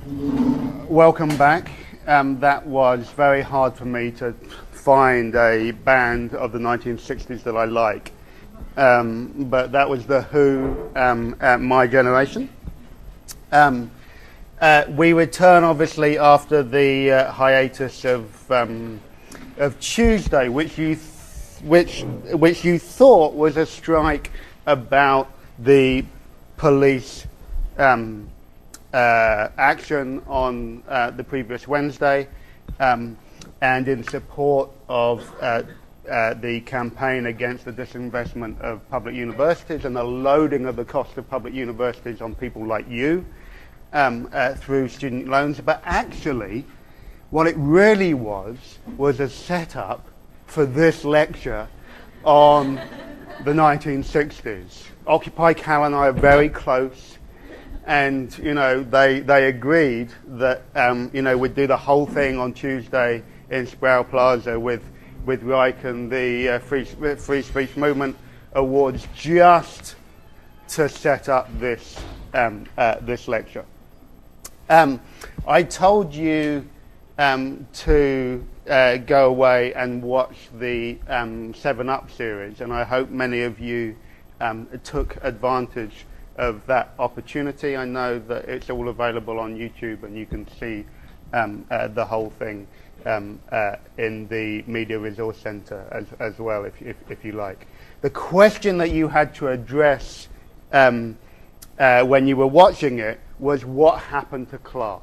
Welcome back. That was very hard for me to find a band of the 1960s that I like. But that was The Who, My Generation. We return obviously after the hiatus of Tuesday, which you thought was a strike about the police action on the previous Wednesday, and in support of the campaign against the disinvestment of public universities and the loading of the cost of public universities on people like you through student loans. But actually, what it really was a setup for this lecture on the 1960s. Occupy Cal and I are very close, and they agreed that we'd do the whole thing on Tuesday in Sproul Plaza with Reich and the Free Speech Movement Awards, just to set up this this lecture. I told you to go away and watch the 7-Up series, and I hope many of you took advantage of that opportunity. I know that it's all available on YouTube, and you can see the whole thing in the Media Resource Center as well, if you like. The question that you had to address when you were watching it was, what happened to class?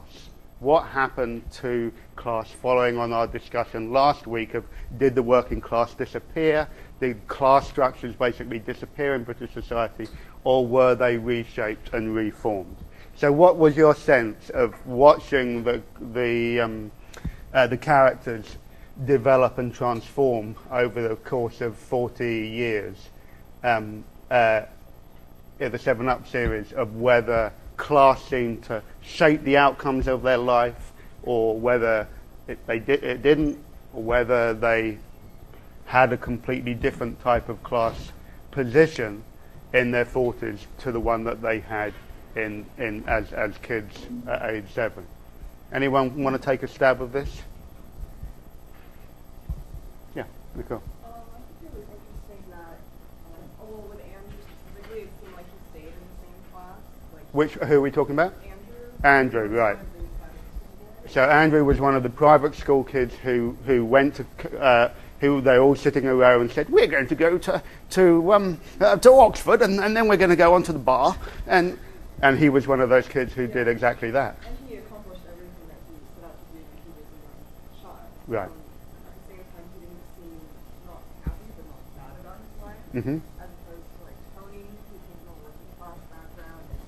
What happened to class following on our discussion last week of, did the working class disappear? Did class structures basically disappear in British society, or were they reshaped and reformed? So what was your sense of watching the characters develop and transform over the course of 40 years in the 7-Up series, of whether class seemed to shape the outcomes of their life, or whether it didn't, or whether they had a completely different type of class position in their 40s to the one that they had as kids at age 7? Anyone want to take a stab of this? Yeah, Nicole. I think it was interesting that, with Andrew specifically, it seemed like he stayed in the same class. Who are we talking about? Andrew. Andrew, right. So Andrew was one of the private school kids who went to, who they all sitting around and said, we're going to go to Oxford, and then we're going to go onto the bar, and he was one of those kids who did exactly that. And he accomplished everything that he set out to do when he was a young child. Right. At the same time, he didn't seem not happy but not sad about his life. Mm-hmm. As opposed to like Tony, who came from a working class background and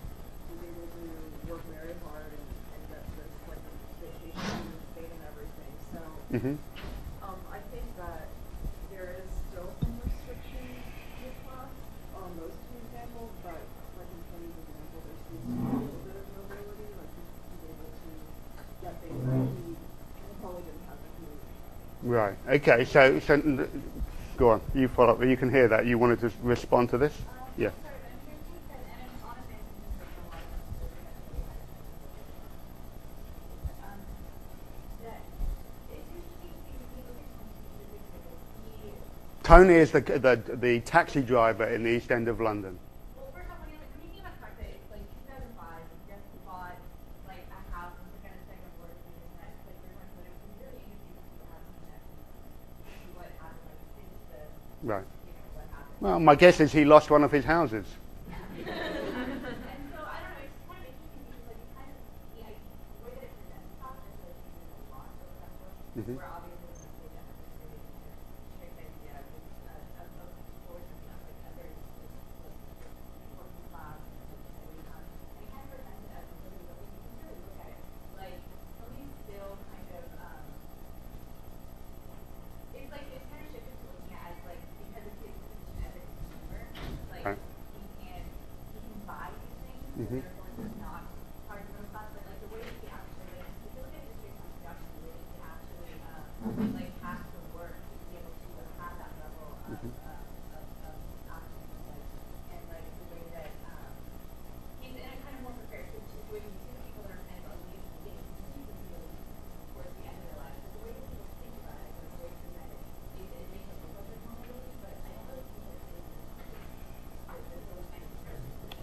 was able to work very hard and get this like vacation and state and everything. So Mm-hmm. I think that there is still some restriction with class on those two examples, but like in Tony's example, there seems to be a little bit of mobility, like he's able to get things that he probably didn't have if he was a child. Right. Okay. So go on. You follow up. You can hear that. You wanted to respond to this? Yeah. Sorry, but I'm hearing you said, and it's honestly, I think this is a lot of us that we had that it's interesting because we look at Tony is the taxi driver in the East End of London. well, first off, when you think about the fact that it's like 2005, you just bought like a house and took out a second mortgage and that, like you're going to put it, it's really interesting to see what happened next, see what happened, like since the, Right. what happened. Well, my guess is he lost one of his houses. And so I don't know, it's kind of interesting because like you kind of see the way that it presents itself is like using a lot, for example, Mhm. where obviously it's like that has this really kind of strict idea of sports and stuff like that. There's working class and we have, and it kind of presents it as something, but when you really look at it, like somebody's still kind of it's like it's kind of shifted to looking at as like, because it's his position as a consumer, like Right. he can buy these things, so Mhm. therefore he's not part of the middle class, but like the way that he actually, like, if you look at history of production, the way that he actually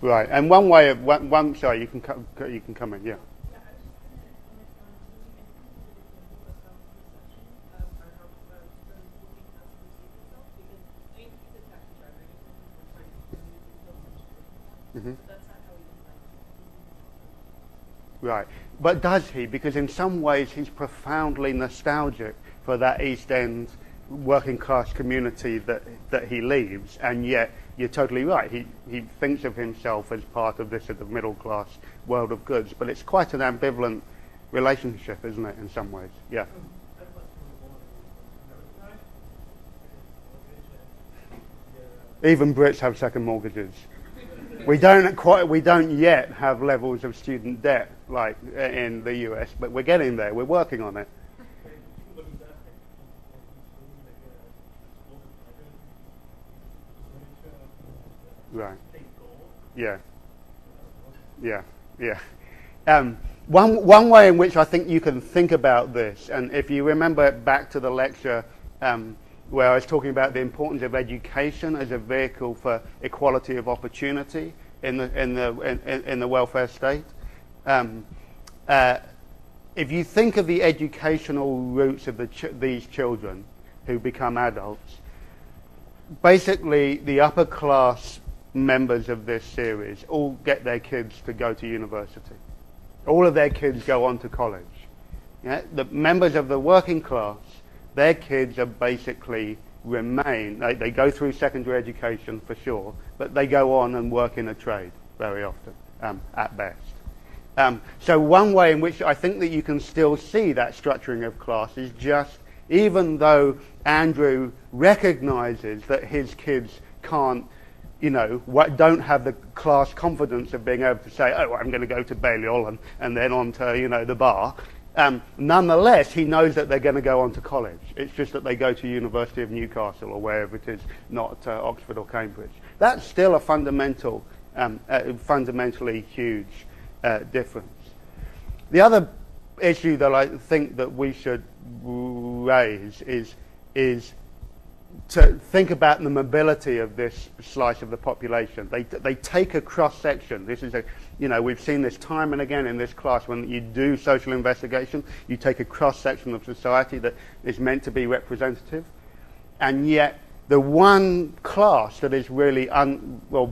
Right. And one way of one sorry, you can you can come in. Yeah. Yeah, I was just going to comment on doing an example of how perception or how the working class perceives itself, because I mean, he's a taxi driver, and he's trying to use his privilege to working class, Mhm. but that's not how he defines it. Right. But does he? Because in some ways he's profoundly nostalgic for that East End working class community that he leaves, and yet you're totally right. He thinks of himself as part of this sort of middle class world of goods, but it's quite an ambivalent relationship, isn't it, in some ways? Yeah. Even Brits have second mortgages. We don't yet have levels of student debt like in the US, but we're getting there. We're working on it. Right. Yeah. Yeah. Yeah. One way in which I think you can think about this, and if you remember back to the lecture where I was talking about the importance of education as a vehicle for equality of opportunity in the welfare state, if you think of the educational roots of these children who become adults, basically the upper class members of this series all get their kids to go to university. All of their kids go on to college. Yeah? The members of the working class, their kids are basically remain. They go through secondary education for sure, but they go on and work in a trade very often, at best. So one way in which I think that you can still see that structuring of class is just, even though Andrew recognizes that his kids can't, don't have the class confidence of being able to say, oh, I'm going to go to Balliol and then on to, the bar. Nonetheless, he knows that they're going to go on to college. It's just that they go to University of Newcastle or wherever it is, not Oxford or Cambridge. That's still a fundamentally huge difference. The other issue that I think that we should raise is to think about the mobility of this slice of the population. They take a cross-section. This is we've seen this time and again in this class. When you do social investigation, you take a cross-section of society that is meant to be representative, and yet the one class that is really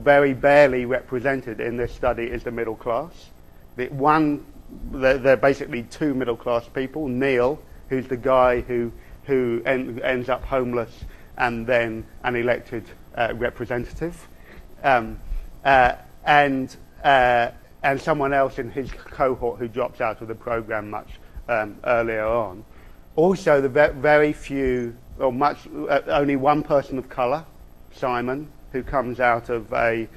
very barely represented in this study is the middle class. They're basically two middle-class people. Neil, who's the guy who ends up homeless and then an elected representative, and someone else in his cohort who drops out of the program much earlier on. Also, the very few, or only one person of colour, Simon, who comes out of an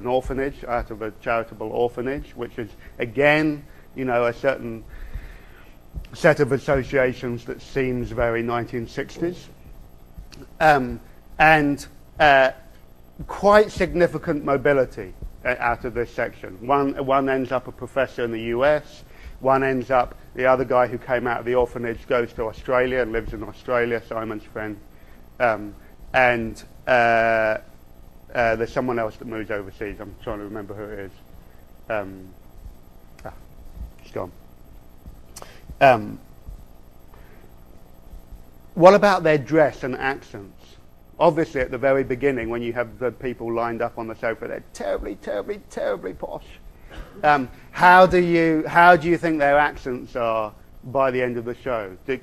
orphanage, out of a charitable orphanage, which is again, a certain set of associations that seems very 1960s. And quite significant mobility out of this section. One ends up a professor in the US, the other guy who came out of the orphanage goes to Australia and lives in Australia, Simon's friend, and there's someone else that moves overseas. I'm trying to remember who it is. It's gone. What about their dress and accents? Obviously, at the very beginning, when you have the people lined up on the sofa, they're terribly, terribly, terribly posh. How do you think their accents are by the end of the show? Do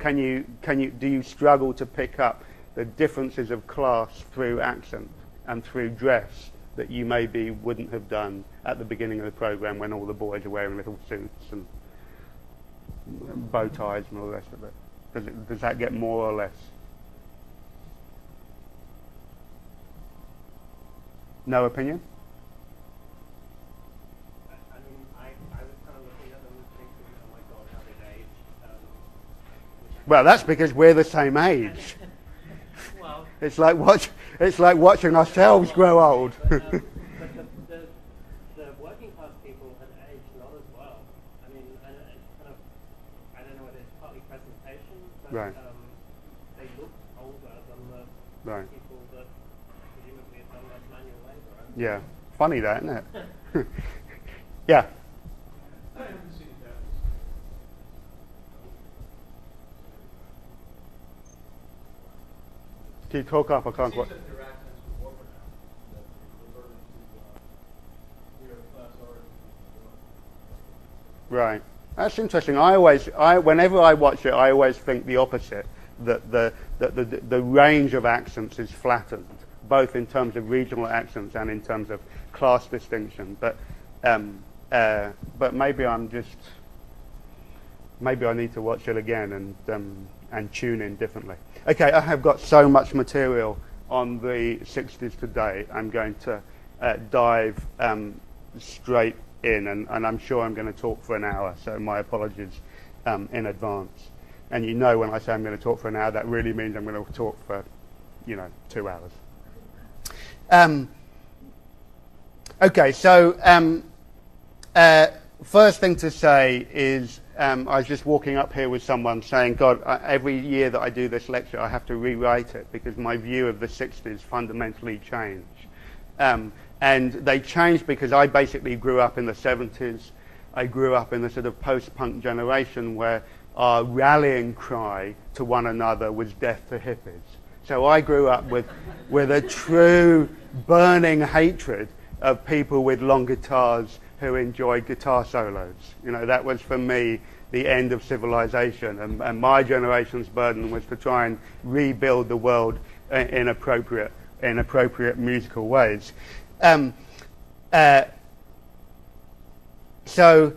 you struggle to pick up the differences of class through accent and through dress that you maybe wouldn't have done at the beginning of the program when all the boys are wearing little suits and bow ties and all the rest of it? Does that get more or less? No opinion? I mean, I was kind of looking at them and thinking, oh my God, how they've aged. Well, that's because we're the same age. Well, It's like watching ourselves grow old. but the working class people had aged not as well. I mean, and it's kind of, I don't know whether it's partly presentation, but Right. They looked older than the Right. people that presumably have done less manual labour. Yeah. Funny that, isn't it? Yeah. I haven't seen that. Can you talk up? I can't quite. It seems that their accents were more pronounced, that they reverted to their class origin. Right. That's interesting. Whenever I watch it, I always think the opposite. That the range of accents is flattened, both in terms of regional accents and in terms of class distinction. But maybe maybe I need to watch it again and tune in differently. Okay, I have got so much material on the 60s today. I'm going to dive straight in, and I'm sure I'm going to talk for an hour, so my apologies in advance. And you know when I say I'm going to talk for an hour, that really means I'm going to talk for, 2 hours. Okay, so first thing to say is I was just walking up here with someone saying, God, every year that I do this lecture, I have to rewrite it because my view of the 60s fundamentally changed. And they changed because I basically grew up in the 70s. I grew up in the sort of post-punk generation where our rallying cry to one another was death to hippies. So I grew up with a true burning hatred of people with long guitars who enjoyed guitar solos. That was for me the end of civilization, and my generation's burden was to try and rebuild the world in appropriate musical ways. So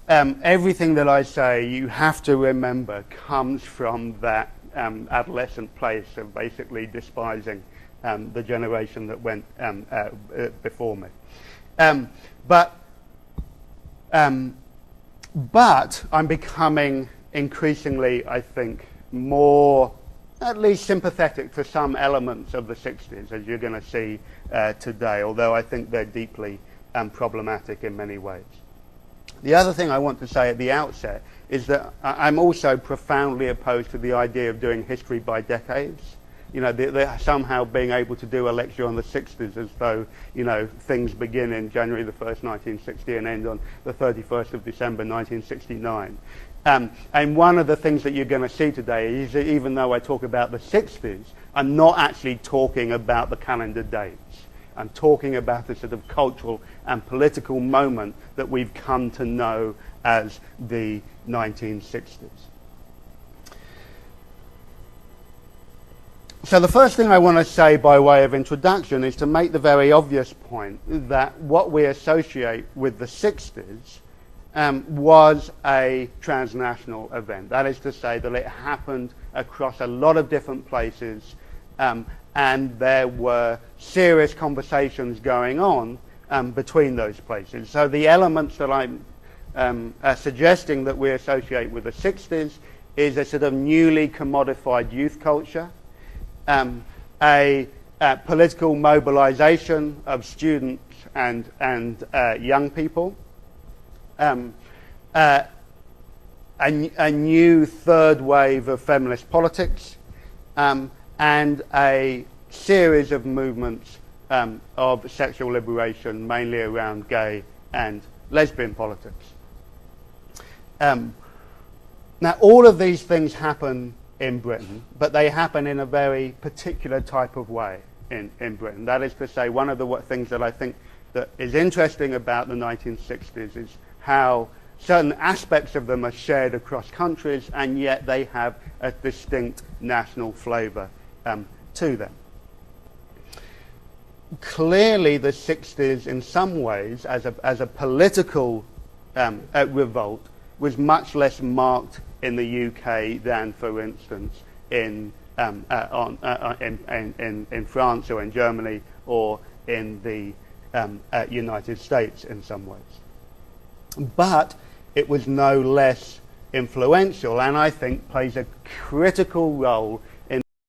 everything that I say, you have to remember, comes from that adolescent place of basically despising the generation that went before me. But I'm becoming increasingly, I think, more at least sympathetic to some elements of the 60s, as you're going to see today, although I think they're deeply problematic in many ways. The other thing I want to say at the outset is that I'm also profoundly opposed to the idea of doing history by decades. Somehow being able to do a lecture on the 60s as though, things begin in January the 1st, 1960 and end on the 31st of December, 1969. And one of the things that you're going to see today is that even though I talk about the 60s, I'm not actually talking about the calendar dates. I'm talking about the sort of cultural and political moment that we've come to know as the 1960s. So the first thing I want to say by way of introduction is to make the very obvious point that what we associate with the 60s was a transnational event. That is to say that it happened across a lot of different places, and there were serious conversations going on between those places. So the elements that I'm suggesting that we associate with the 60s is a sort of newly commodified youth culture, a political mobilization of students and young people, a new third wave of feminist politics, and a series of movements of sexual liberation, mainly around gay and lesbian politics. Now, all of these things happen in Britain, but they happen in a very particular type of way in Britain. That is to say, one of the things that I think that is interesting about the 1960s is how certain aspects of them are shared across countries, and yet they have a distinct national flavour to them. Clearly, the 60s, in some ways, as a political revolt, was much less marked in the UK than, for instance, in France or in Germany or in the United States in some ways. But it was no less influential, and I think plays a critical role